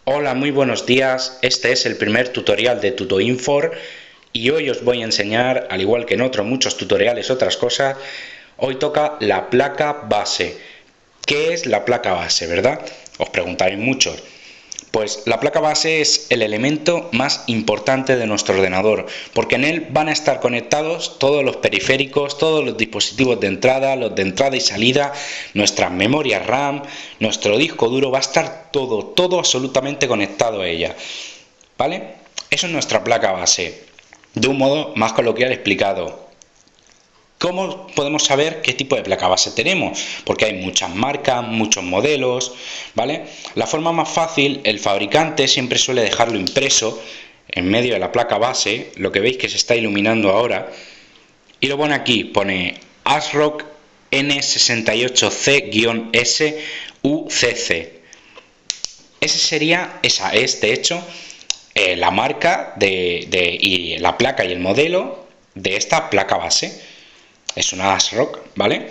Hola, muy buenos días. Este es el primer tutorial de Tutoinfor y hoy os voy a enseñar, al igual que en otros muchos tutoriales, otras cosas. Hoy toca la placa base. ¿Qué es la placa base, verdad? Os preguntaréis muchos. Pues la placa base es el elemento más importante de nuestro ordenador, porque en él van a estar conectados todos los periféricos, todos los dispositivos de entrada, los de entrada y salida, nuestras memorias RAM, nuestro disco duro, va a estar todo absolutamente conectado a ella, ¿vale? Eso es nuestra placa base, de un modo más coloquial explicado. ¿Cómo podemos saber qué tipo de placa base tenemos? Porque hay muchas marcas, muchos modelos, ¿vale? La forma más fácil, el fabricante siempre suele dejarlo impreso en medio de la placa base, lo que veis que se está iluminando ahora, y lo pone aquí, pone ASRock N68C-S UCC. Esa es de hecho la marca y la placa y el modelo de esta placa base. Es una ASRock, ¿vale?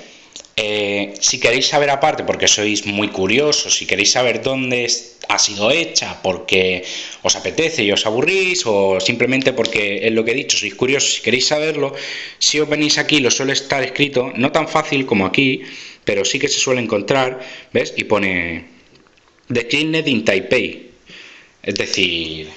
Si queréis saber aparte, porque sois muy curiosos, si queréis saber dónde ha sido hecha, porque os apetece y os aburrís, o simplemente porque es lo que he dicho, sois curiosos, si queréis saberlo, si os venís aquí, lo suele estar escrito, no tan fácil como aquí, pero sí que se suele encontrar, ¿ves? Y pone The Cleanet in Taipei, es decir,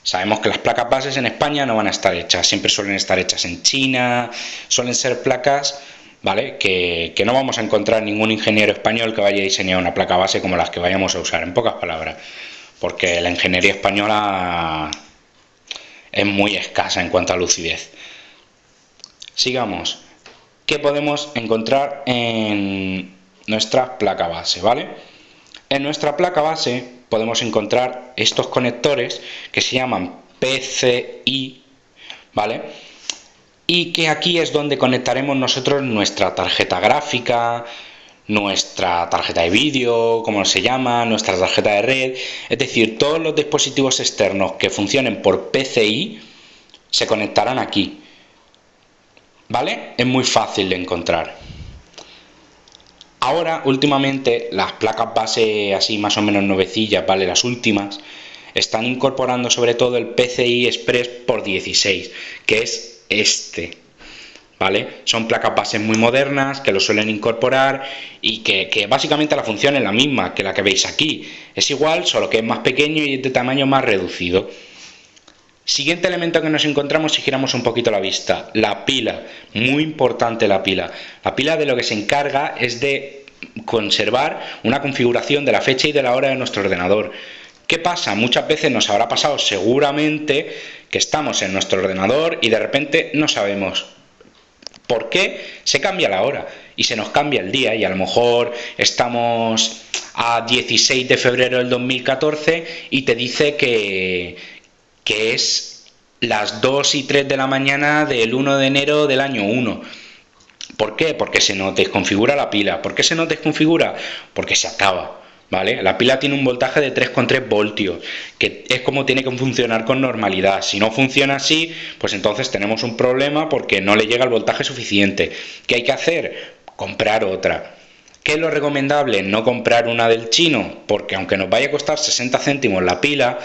sabemos que las placas bases en España no van a estar hechas, siempre suelen estar hechas en China, suelen ser placas, ¿vale? Que no vamos a encontrar ningún ingeniero español que vaya a diseñar una placa base como las que vayamos a usar, en pocas palabras, porque la ingeniería española es muy escasa en cuanto a lucidez. Sigamos. ¿Qué podemos encontrar en nuestra placa base, ¿vale? En nuestra placa base podemos encontrar estos conectores que se llaman PCI, ¿vale? Y que aquí es donde conectaremos nosotros nuestra tarjeta gráfica, nuestra tarjeta de vídeo, como se llama, nuestra tarjeta de red, es decir, todos los dispositivos externos que funcionen por PCI se conectarán aquí, ¿vale? Es muy fácil de encontrar. Ahora, últimamente, las placas base así más o menos nuevecillas, ¿vale? Las últimas, están incorporando sobre todo el PCI Express por 16, que es este, ¿vale? Son placas base muy modernas que lo suelen incorporar y que básicamente la función es la misma que la que veis aquí. Es igual, solo que es más pequeño y de tamaño más reducido. Siguiente elemento que nos encontramos si giramos un poquito la vista, la pila. Muy importante la pila. La pila de lo que se encarga es de conservar una configuración de la fecha y de la hora de nuestro ordenador. ¿Qué pasa? Muchas veces nos habrá pasado seguramente que estamos en nuestro ordenador y de repente no sabemos por qué se cambia la hora y se nos cambia el día y a lo mejor estamos a 16 de febrero del 2014 y te dice que es las 2 y 3 de la mañana del 1 de enero del año 1. ¿Por qué? Porque se nos desconfigura la pila. ¿Por qué se nos desconfigura? Porque se acaba, ¿vale? La pila tiene un voltaje de 3,3 voltios, que es como tiene que funcionar con normalidad. Si no funciona así, pues entonces tenemos un problema porque no le llega el voltaje suficiente. ¿Qué hay que hacer? Comprar otra. ¿Qué es lo recomendable? No comprar una del chino, porque aunque nos vaya a costar 60 céntimos la pila,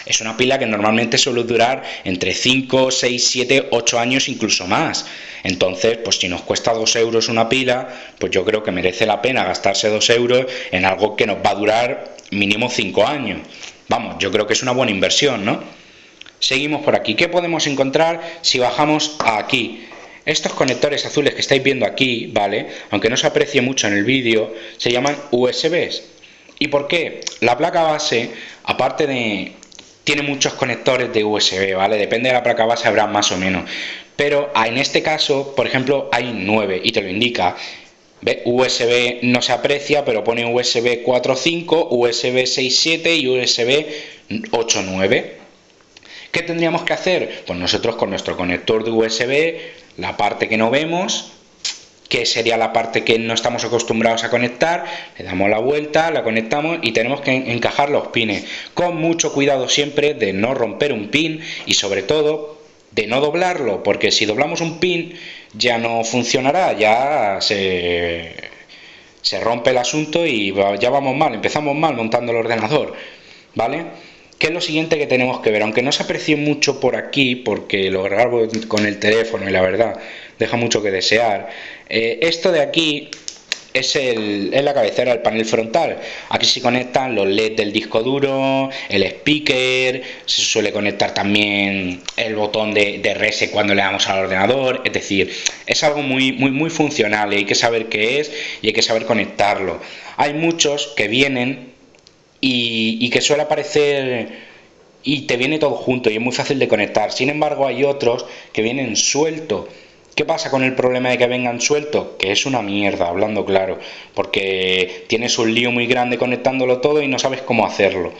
es una pila que normalmente suele durar entre 5, 6, 7, 8 años, incluso más. Entonces, pues si nos cuesta 2 euros una pila, pues yo creo que merece la pena gastarse 2 euros en algo que nos va a durar mínimo 5 años. Vamos, yo creo que es una buena inversión, ¿no? Seguimos por aquí. ¿Qué podemos encontrar si bajamos aquí? Estos conectores azules que estáis viendo aquí, ¿vale? Aunque no se aprecie mucho en el vídeo, se llaman USBs. ¿Y por qué? La placa base, aparte de tiene muchos conectores de USB, ¿vale? Depende de la placa base, habrá más o menos. Pero en este caso, por ejemplo, hay 9 y te lo indica. ¿Ve? USB no se aprecia, pero pone USB 4.5, USB 6.7 y USB 8.9. ¿Qué tendríamos que hacer? Pues nosotros con nuestro conector de USB, la parte que no vemos, que sería la parte que no estamos acostumbrados a conectar, le damos la vuelta, la conectamos y tenemos que encajar los pines, con mucho cuidado siempre de no romper un pin y sobre todo de no doblarlo, porque si doblamos un pin ya no funcionará, ya se rompe el asunto y ya vamos mal, empezamos mal montando el ordenador. ¿vale? ¿Qué es lo siguiente que tenemos que ver? Aunque no se aprecie mucho por aquí, porque lo grabo con el teléfono y la verdad deja mucho que desear, esto de aquí es la cabecera del panel frontal. Aquí se conectan los LED del disco duro, el speaker, se suele conectar también el botón de reset cuando le damos al ordenador. Es decir, es algo muy funcional y hay que saber qué es y hay que saber conectarlo. Hay muchos que vienen y que suele aparecer y te viene todo junto y es muy fácil de conectar. Sin embargo, hay otros que vienen sueltos. ¿Qué pasa con el problema de que vengan sueltos? Que es una mierda, hablando claro, porque tienes un lío muy grande conectándolo todo y no sabes cómo hacerlo,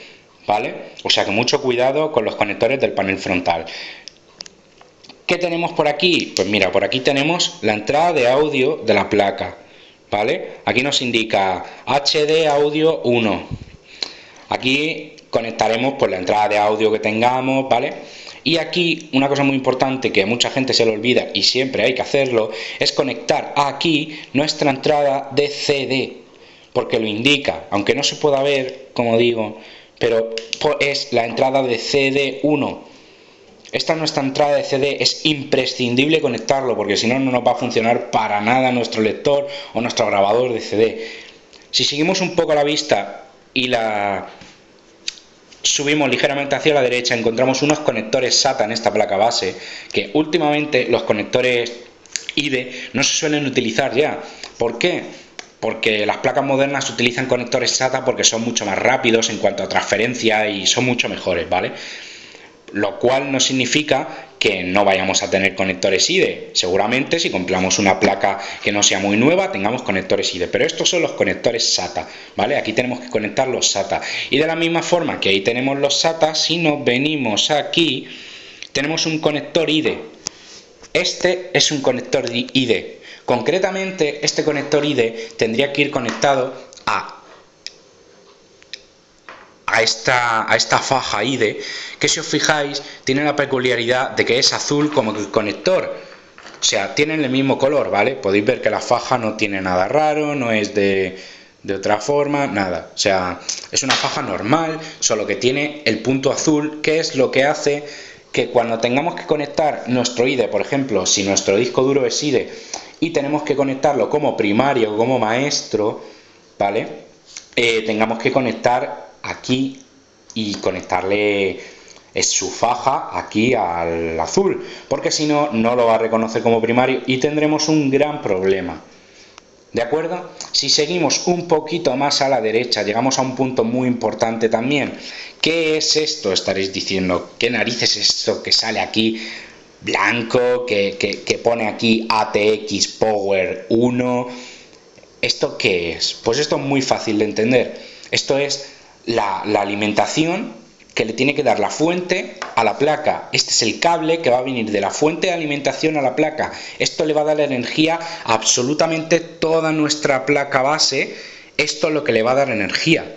¿vale? O sea que mucho cuidado con los conectores del panel frontal. ¿Qué tenemos por aquí? Pues mira, por aquí tenemos la entrada de audio de la placa, ¿vale? Aquí nos indica HD audio 1. Aquí conectaremos pues la entrada de audio que tengamos, ¿vale? Y aquí una cosa muy importante que a mucha gente se le olvida y siempre hay que hacerlo es conectar aquí nuestra entrada de CD, porque lo indica, aunque no se pueda ver, como digo, pero es la entrada de CD1. Esta es nuestra entrada de CD, es imprescindible conectarlo porque si no, no nos va a funcionar para nada nuestro lector o nuestro grabador de CD. Si seguimos un poco la vista y la subimos ligeramente hacia la derecha, encontramos unos conectores SATA en esta placa base, que últimamente los conectores IDE no se suelen utilizar ya. ¿Por qué? Porque las placas modernas utilizan conectores SATA porque son mucho más rápidos en cuanto a transferencia y son mucho mejores, ¿vale? Lo cual no significa que no vayamos a tener conectores IDE. Seguramente si compramos una placa que no sea muy nueva tengamos conectores IDE, pero estos son los conectores SATA, ¿vale? Aquí tenemos que conectar los SATA. Y de la misma forma que ahí tenemos los SATA, si nos venimos aquí, tenemos un conector IDE. Este es un conector IDE. Concretamente, este conector IDE tendría que ir conectado a esta faja IDE, que si os fijáis tiene la peculiaridad de que es azul como el conector, o sea, tienen el mismo color, ¿vale? Podéis ver que la faja no tiene nada raro, no es de otra forma, nada, o sea, es una faja normal, solo que tiene el punto azul, que es lo que hace que cuando tengamos que conectar nuestro IDE, por ejemplo, si nuestro disco duro es IDE y tenemos que conectarlo como primario o como maestro, ¿vale? Tengamos que conectar aquí y conectarle su faja aquí al azul, porque si no, no lo va a reconocer como primario y tendremos un gran problema. ¿De acuerdo? Si seguimos un poquito más a la derecha, llegamos a un punto muy importante también. ¿Qué es esto? Estaréis diciendo, ¿qué narices es esto que sale aquí blanco, que pone aquí ATX Power 1? ¿Esto qué es? Pues esto es muy fácil de entender. Esto es la alimentación que le tiene que dar la fuente a la placa. Este es el cable que va a venir de la fuente de alimentación a la placa. Esto le va a dar energía a absolutamente toda nuestra placa base. Esto es lo que le va a dar energía.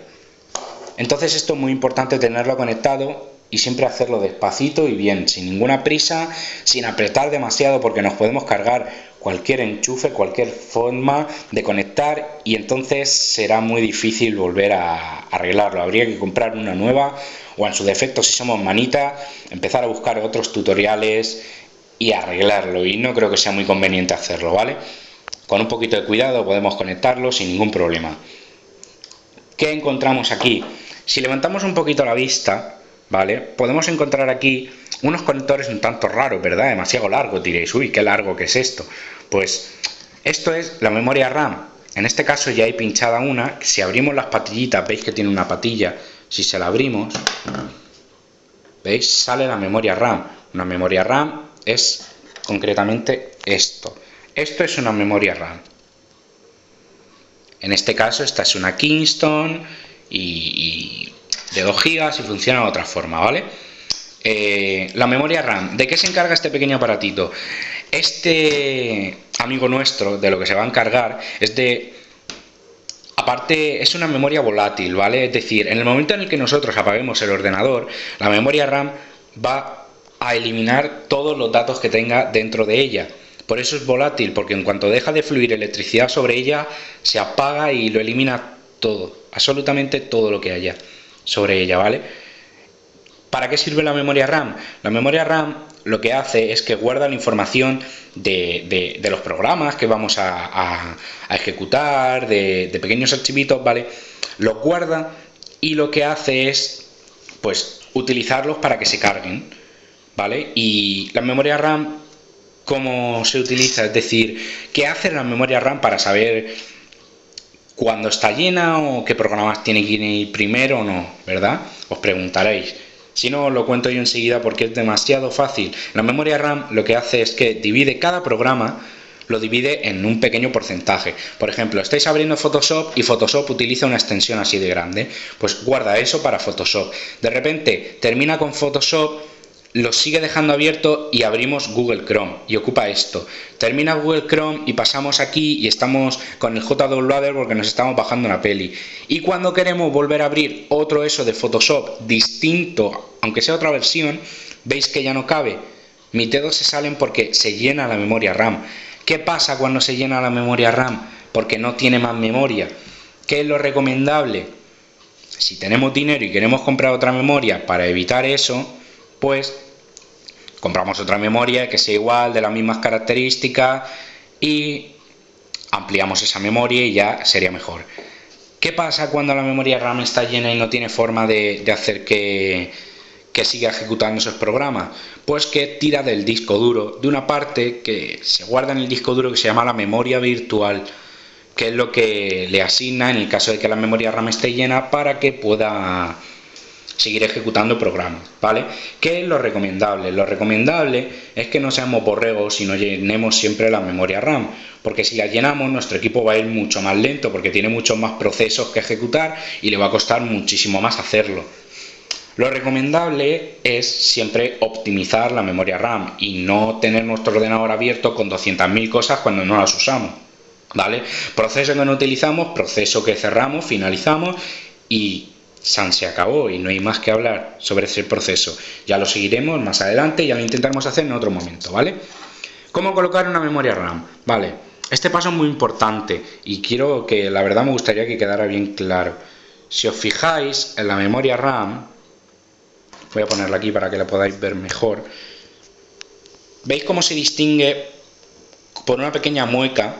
Entonces esto es muy importante tenerlo conectado y siempre hacerlo despacito y bien, sin ninguna prisa, sin apretar demasiado porque nos podemos cargar cualquier enchufe, cualquier forma de conectar y entonces será muy difícil volver a arreglarlo. Habría que comprar una nueva o en su defecto, si somos manitas, empezar a buscar otros tutoriales y arreglarlo, y no creo que sea muy conveniente hacerlo, ¿vale? Con un poquito de cuidado podemos conectarlo sin ningún problema. ¿Qué encontramos aquí? Si levantamos un poquito la vista, ¿vale? Podemos encontrar aquí unos conectores un tanto raros, ¿verdad? Demasiado largos, diréis, uy, qué largo que es esto. Pues esto es la memoria RAM. En este caso ya hay pinchada una. Si abrimos las patillitas, veis que tiene una patilla. Si se la abrimos, ¿veis? Sale la memoria RAM. Una memoria RAM es concretamente esto. Esto es una memoria RAM. En este caso esta es una Kingston y de 2 GB y funciona de otra forma, ¿vale? La memoria RAM, ¿de qué se encarga este pequeño aparatito? Este amigo nuestro de lo que se va a encargar es de... Aparte es una memoria volátil, ¿vale? Es decir, en el momento en el que nosotros apaguemos el ordenador, la memoria RAM va a eliminar todos los datos que tenga dentro de ella. Por eso es volátil, porque en cuanto deja de fluir electricidad sobre ella, se apaga y lo elimina todo, absolutamente todo lo que haya. sobre ella, ¿vale? ¿Para qué sirve la memoria RAM? La memoria RAM lo que hace es que guarda la información de los programas que vamos a ejecutar, de pequeños archivitos, ¿vale? Los guarda y lo que hace es, pues, utilizarlos para que se carguen, ¿vale? Y la memoria RAM, ¿cómo se utiliza? Es decir, ¿qué hace la memoria RAM para saber cuándo está llena o qué programas tiene que ir primero o no, ¿verdad? Os preguntaréis. Si no, os lo cuento yo enseguida porque es demasiado fácil. La memoria RAM lo que hace es que divide cada programa, lo divide en un pequeño porcentaje. Por ejemplo, estáis abriendo Photoshop y Photoshop utiliza una extensión así de grande. Pues guarda eso para Photoshop. De repente termina con Photoshop, lo sigue dejando abierto y abrimos Google Chrome y ocupa esto. Termina Google Chrome y pasamos aquí y estamos con el JWader porque nos estamos bajando una peli. Y cuando queremos volver a abrir otro eso de Photoshop distinto, aunque sea otra versión, veis que ya no cabe. Mis dedos se salen porque se llena la memoria RAM. ¿Qué pasa cuando se llena la memoria RAM? Porque no tiene más memoria. ¿Qué es lo recomendable? Si tenemos dinero y queremos comprar otra memoria para evitar eso, pues compramos otra memoria que sea igual, de las mismas características y ampliamos esa memoria y ya sería mejor. ¿Qué pasa cuando la memoria RAM está llena y no tiene forma de hacer que siga ejecutando esos programas? Pues que tira del disco duro, de una parte que se guarda en el disco duro que se llama la memoria virtual, que es lo que le asigna en el caso de que la memoria RAM esté llena para que pueda seguir ejecutando programas, ¿vale? ¿Qué es lo recomendable? Lo recomendable es que no seamos borregos y no llenemos siempre la memoria RAM, porque si la llenamos nuestro equipo va a ir mucho más lento porque tiene muchos más procesos que ejecutar y le va a costar muchísimo más hacerlo. Lo recomendable es siempre optimizar la memoria RAM y no tener nuestro ordenador abierto con 200.000 cosas cuando no las usamos, ¿vale? Proceso que no utilizamos, proceso que cerramos, finalizamos y se acabó y no hay más que hablar sobre ese proceso. Ya lo seguiremos más adelante y ya lo intentaremos hacer en otro momento, ¿vale? ¿Cómo colocar una memoria RAM? Vale, este paso es muy importante y quiero que, la verdad me gustaría que quedara bien claro. Si os fijáis en la memoria RAM, voy a ponerla aquí para que la podáis ver mejor. ¿Veis cómo se distingue por una pequeña mueca?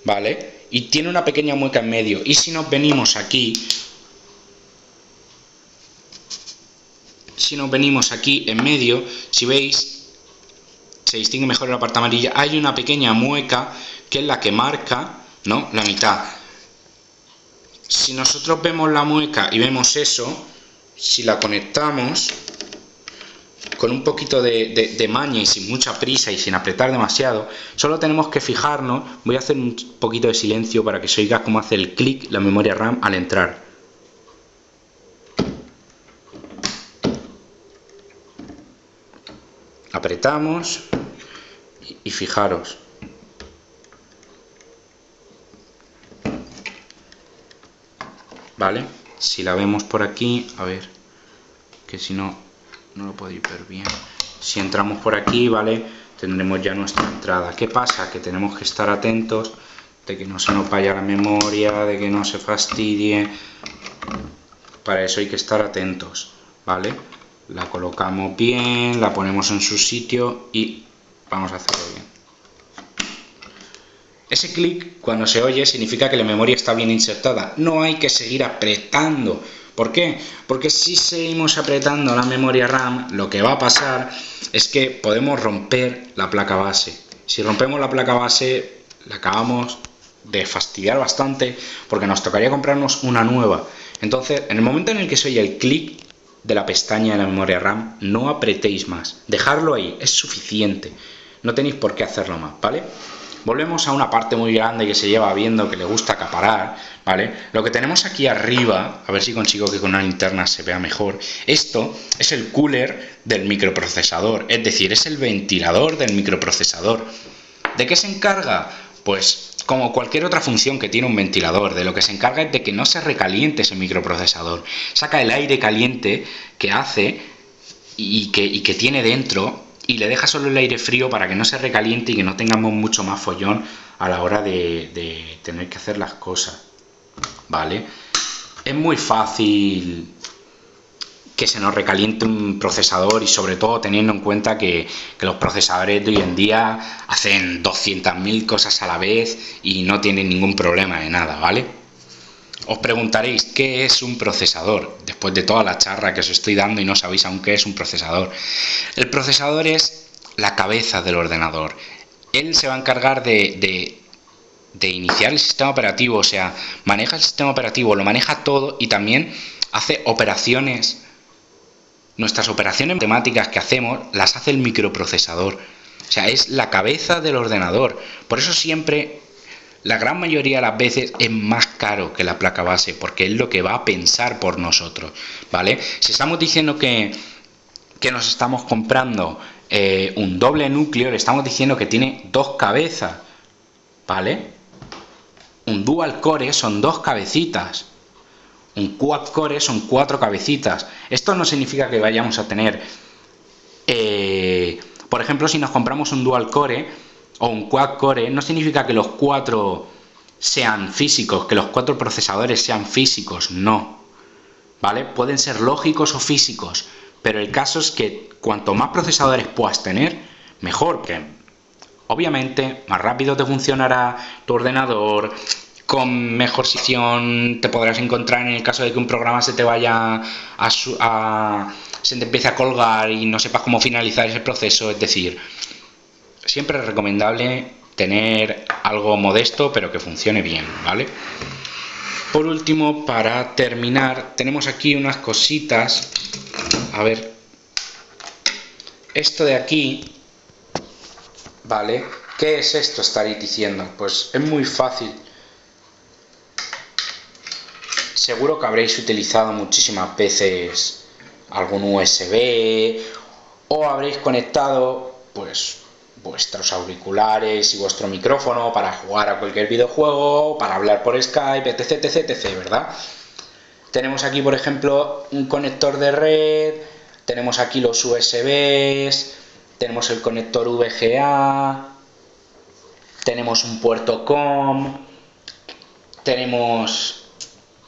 ¿Vale? Y tiene una pequeña mueca en medio. Y si nos venimos aquí, en medio, si veis, se distingue mejor en la parte amarilla, hay una pequeña mueca que es la que marca, ¿no?, la mitad. Si nosotros vemos la mueca y vemos eso, si la conectamos con un poquito de maña y sin mucha prisa y sin apretar demasiado, solo tenemos que fijarnos. Voy a hacer un poquito de silencio para que se oiga cómo hace el clic la memoria RAM al entrar. Apretamos y fijaros. ¿Vale? Si la vemos por aquí, a ver, que si no, no lo podéis ver bien. Si entramos por aquí, ¿vale?, tendremos ya nuestra entrada. ¿Qué pasa? Que tenemos que estar atentos de que no se nos vaya la memoria, de que no se fastidie. Para eso hay que estar atentos, ¿vale? La colocamos bien, la ponemos en su sitio y vamos a hacerlo bien. Ese clic, cuando se oye, significa que la memoria está bien insertada. No hay que seguir apretando. ¿Por qué? Porque si seguimos apretando la memoria RAM, lo que va a pasar es que podemos romper la placa base. Si rompemos la placa base, la acabamos de fastidiar bastante porque nos tocaría comprarnos una nueva. Entonces, en el momento en el que se oye el clic de la pestaña de la memoria RAM, no apretéis más. Dejarlo ahí, es suficiente. No tenéis por qué hacerlo más, ¿vale? Volvemos a una parte muy grande que se lleva viendo, que le gusta acaparar, ¿vale? Lo que tenemos aquí arriba, a ver si consigo que con una linterna se vea mejor, esto es el cooler del microprocesador, es decir, es el ventilador del microprocesador. ¿De qué se encarga? Pues como cualquier otra función que tiene un ventilador, de lo que se encarga es de que no se recaliente ese microprocesador. Saca el aire caliente que hace y que tiene dentro y le deja solo el aire frío para que no se recaliente y que no tengamos mucho más follón a la hora de tener que hacer las cosas, ¿vale? Es muy fácil que se nos recaliente un procesador, y sobre todo teniendo en cuenta que los procesadores de hoy en día hacen 200.000 cosas a la vez y no tienen ningún problema de nada, ¿vale? Os preguntaréis, ¿qué es un procesador? Después de toda la charla que os estoy dando y no sabéis aún qué es un procesador. El procesador es la cabeza del ordenador. Él se va a encargar de iniciar el sistema operativo, o sea, maneja el sistema operativo, lo maneja todo y también hace operaciones. Nuestras operaciones matemáticas que hacemos las hace el microprocesador. O sea, es la cabeza del ordenador. Por eso siempre, la gran mayoría de las veces, es más caro que la placa base, porque es lo que va a pensar por nosotros, ¿vale? Si estamos diciendo que nos estamos comprando un doble núcleo, le estamos diciendo que tiene dos cabezas, ¿vale? Un dual core son dos cabecitas. Un quad core son cuatro cabecitas. Esto no significa que vayamos a tener, por ejemplo, si nos compramos un dual core o un quad core, no significa que los cuatro sean físicos, que los cuatro procesadores sean físicos, no. ¿Vale? Pueden ser lógicos o físicos, pero el caso es que cuanto más procesadores puedas tener, mejor, que obviamente más rápido te funcionará tu ordenador, con mejor situación te podrás encontrar en el caso de que un programa se te vaya se te empiece a colgar y no sepas cómo finalizar ese proceso. Es decir, siempre es recomendable tener algo modesto pero que funcione bien, ¿vale? Por último, para terminar, tenemos aquí unas cositas. A ver, esto de aquí, ¿vale? ¿Qué es esto? Estaréis diciendo. Pues es muy fácil. Seguro que habréis utilizado muchísimas veces algún USB o habréis conectado pues vuestros auriculares y vuestro micrófono para jugar a cualquier videojuego, para hablar por Skype, etc, etc, etc, ¿verdad? Tenemos aquí, por ejemplo, un conector de red, tenemos aquí los USBs, tenemos el conector VGA, tenemos un puerto COM, tenemos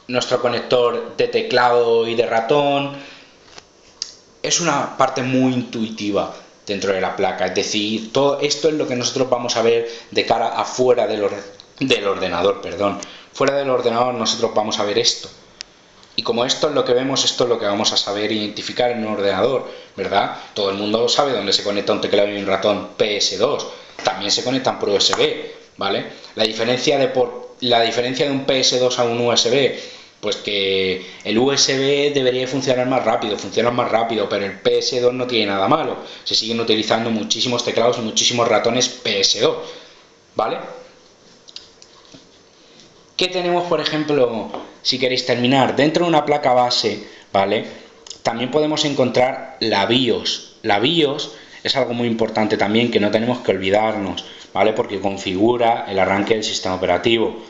nuestro conector de teclado y de ratón. Es una parte muy intuitiva dentro de la placa, es decir, todo esto es lo que nosotros vamos a ver de cara afuera del ordenador, perdón. Fuera del ordenador nosotros vamos a ver esto. Y como esto es lo que vemos, esto es lo que vamos a saber identificar en un ordenador, ¿verdad? Todo el mundo sabe dónde se conecta un teclado y un ratón PS2. También se conectan por USB, ¿vale? La diferencia de un PS2 a un USB, pues que el USB debería funcionar más rápido, funciona más rápido, pero el PS2 no tiene nada malo. Se siguen utilizando muchísimos teclados y muchísimos ratones PS2, ¿vale? ¿Qué tenemos, por ejemplo, si queréis terminar? Dentro de una placa base, ¿vale? También podemos encontrar la BIOS. La BIOS es algo muy importante también que no tenemos que olvidarnos, ¿vale? Porque configura el arranque del sistema operativo.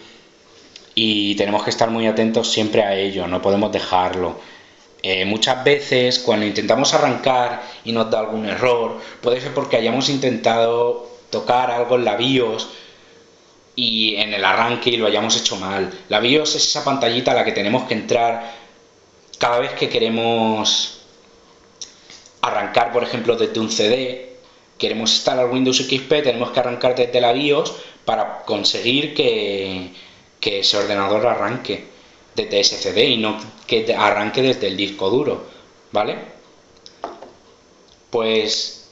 Y tenemos que estar muy atentos siempre a ello, no podemos dejarlo. Muchas veces cuando intentamos arrancar y nos da algún error, puede ser porque hayamos intentado tocar algo en la BIOS y en el arranque y lo hayamos hecho mal. La BIOS es esa pantallita a la que tenemos que entrar cada vez que queremos arrancar, por ejemplo, desde un CD. Queremos instalar Windows XP, tenemos que arrancar desde la BIOS para conseguir que ese ordenador arranque desde ese CD y no que arranque desde el disco duro, ¿vale? Pues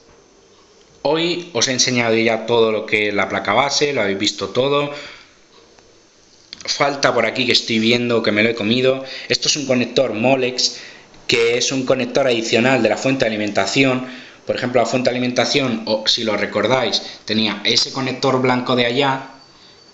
hoy os he enseñado ya todo lo que es la placa base, lo habéis visto todo. Falta por aquí que estoy viendo que me lo he comido. Esto es un conector Molex, que es un conector adicional de la fuente de alimentación. Por ejemplo, la fuente de alimentación, o si lo recordáis, tenía ese conector blanco de allá.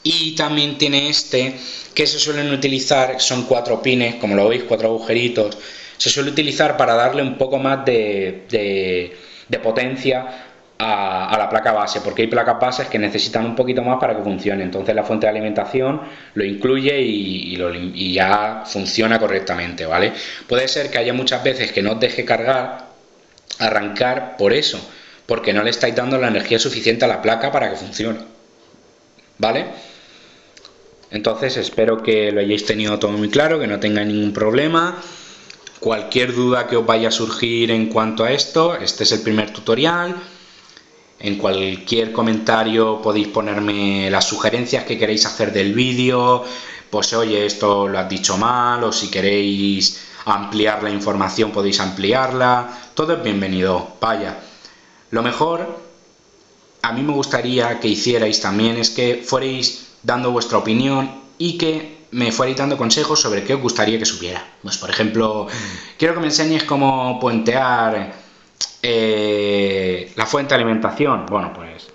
Y también tiene este, que se suelen utilizar, son 4 pines, como lo veis, 4 agujeritos. Se suele utilizar para darle un poco más de potencia a la placa base, porque hay placas bases que necesitan un poquito más para que funcione. Entonces la fuente de alimentación lo incluye y ya funciona correctamente, ¿vale? Puede ser que haya muchas veces que no os deje arrancar por eso, porque no le estáis dando la energía suficiente a la placa para que funcione, ¿vale? Entonces espero que lo hayáis tenido todo muy claro, que no tengáis ningún problema. Cualquier duda que os vaya a surgir en cuanto a esto, este es el primer tutorial. En cualquier comentario podéis ponerme las sugerencias que queréis hacer del vídeo, pues oye, esto lo has dicho mal, o si queréis ampliar la información podéis ampliarla, todo es bienvenido, vaya. Lo mejor, a mí me gustaría que hicierais también es que fuerais dando vuestra opinión y que me fuerais dando consejos sobre qué os gustaría que supiera. Pues por ejemplo, quiero que me enseñes cómo puentear la fuente de alimentación. Bueno, pues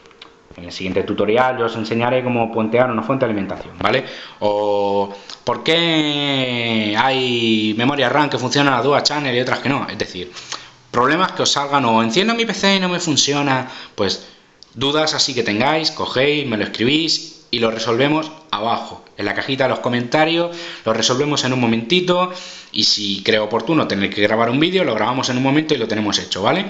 en el siguiente tutorial yo os enseñaré cómo puentear una fuente de alimentación, ¿vale? O por qué hay memoria RAM que funciona a Dual Channel y otras que no. Es decir, problemas que os salgan o enciendo mi PC y no me funciona, pues dudas así que tengáis, cogéis, me lo escribís y lo resolvemos abajo, en la cajita de los comentarios, lo resolvemos en un momentito y si creo oportuno tener que grabar un vídeo, lo grabamos en un momento y lo tenemos hecho, ¿vale?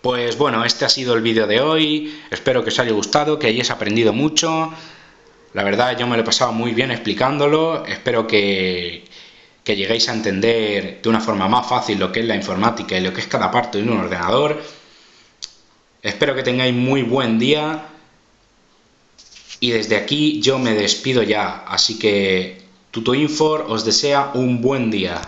Pues bueno, este ha sido el vídeo de hoy, espero que os haya gustado, que hayáis aprendido mucho, la verdad yo me lo he pasado muy bien explicándolo, espero que lleguéis a entender de una forma más fácil lo que es la informática y lo que es cada parte de un ordenador. Espero que tengáis muy buen día y desde aquí yo me despido ya, así que Tutoinfor os desea un buen día.